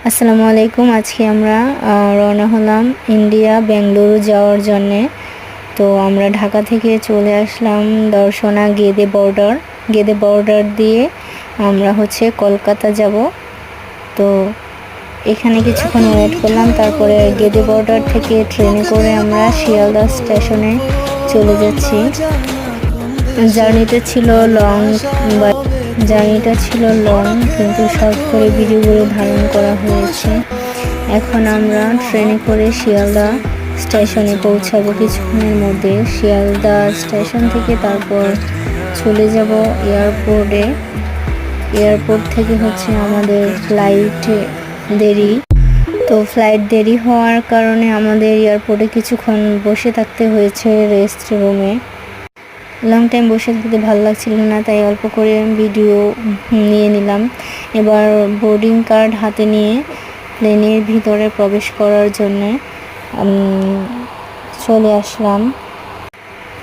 আসসালামু আলাইকুম। আজকে আমরা রওনা হলাম ইন্ডিয়া বেঙ্গালুরু যাওয়ার জন্যে। তো আমরা ঢাকা থেকে চলে আসলাম দর্শনা গেদে বর্ডার দিয়ে আমরা কলকাতা যাব। তো এখানে কিছুক্ষণ ওয়েট করলাম, তারপরে গেদে বর্ডার থেকে ট্রেনে করে আমরা শিয়ালদা স্টেশনে চলে যাচ্ছি। জার্নিটা ছিল লং, কিন্তু শর্ট করে ভিডিওগুলো ধারণ করা হয়েছে। এখন আমরা ট্রেনে করে শিয়ালদা স্টেশনে পৌঁছাবো কিছুক্ষণের মধ্যে। শিয়ালদা স্টেশন থেকে তারপর চলে যাব এয়ারপোর্টে। এয়ারপোর্ট থেকে আমাদের ফ্লাইট দেরি। তো ফ্লাইট দেরি হওয়ার কারণে আমাদের এয়ারপোর্টে কিছুক্ষণ বসে থাকতে হয়েছে রেস্ট রুমে। লং টাইম বসে থাকতে ভালো লাগছিল না, তাই অল্প করে ভিডিও নিয়ে নিলাম। এবার বোর্ডিং কার্ড হাতে নিয়ে প্লেনের ভিতরে প্রবেশ করার জন্যে চলে আসলাম।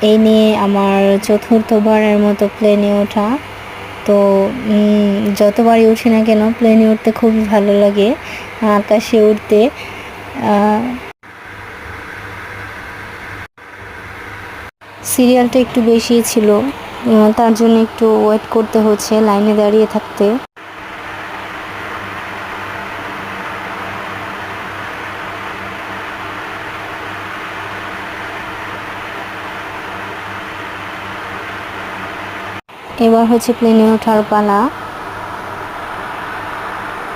এই নিয়ে আমার চতুর্থবারের মতো প্লেনে ওঠা। তো যতবারই উঠি না কেন প্লেনে উঠতে খুবই ভালো লাগে, আকাশে উঠতে। সিরিয়ালটা একটু বেশি ছিল, তার জন্য একটু ওয়েট করতে হচ্ছে, লাইনে দাঁড়িয়ে থাকতে। এবার প্লেনে ওঠার পালা।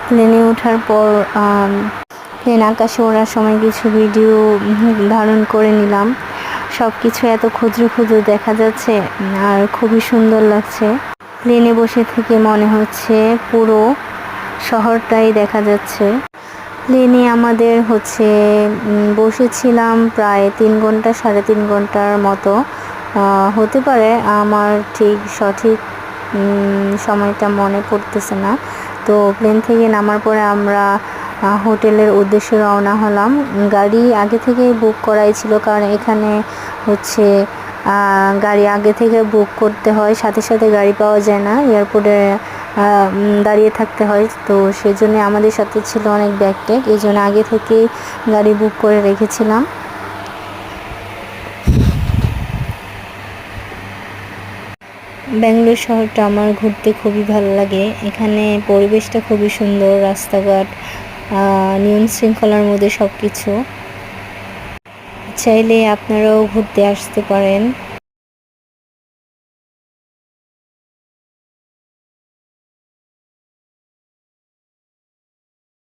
প্লেনে ওঠার পর প্লেন আকাশে ওড়ার সময় কিছু ভিডিও ধারণ করে নিলাম। সব কিছু এত ক্ষুদ্র ক্ষুদ্র দেখা যাচ্ছে আর খুবই সুন্দর লাগছে। প্লেনে বসে থেকে মনে হচ্ছে পুরো শহরটাই দেখা যাচ্ছে। প্লেনে আমাদের বসেছিলাম প্রায় 3 ঘন্টা, 3.5 ঘন্টার মতো হতে পারে, আমার ঠিক সঠিক সময়টা মনে পড়তেছে না। তো প্লেন থেকে নামার পরে আমরা হোটেলের উদ্দেশ্যে রওনা হলাম। গাড়ি আগে থেকেই বুক করাই ছিল, কারণ এখানে গাড়ি আগে থেকে বুক করতে হয়, সাথে সাথে গাড়ি পাওয়া যায় না, এয়ারপোর্টে দাঁড়িয়ে থাকতে হয়। তো সেজন্য আমাদের সাথে ছিল অনেক ব্যাগ, এই জন্য আগে থেকেই গাড়ি বুক করে রেখেছিলাম। ব্যাঙ্গালোর শহরটা আমার ঘুরতে খুবই ভালো লাগে। এখানে পরিবেশটা খুবই সুন্দর, রাস্তাঘাট নিয়ম শৃঙ্খলার মধ্যে সব কিছু। চাইলে আপনারাও ঘুরতে আসতে পারেন।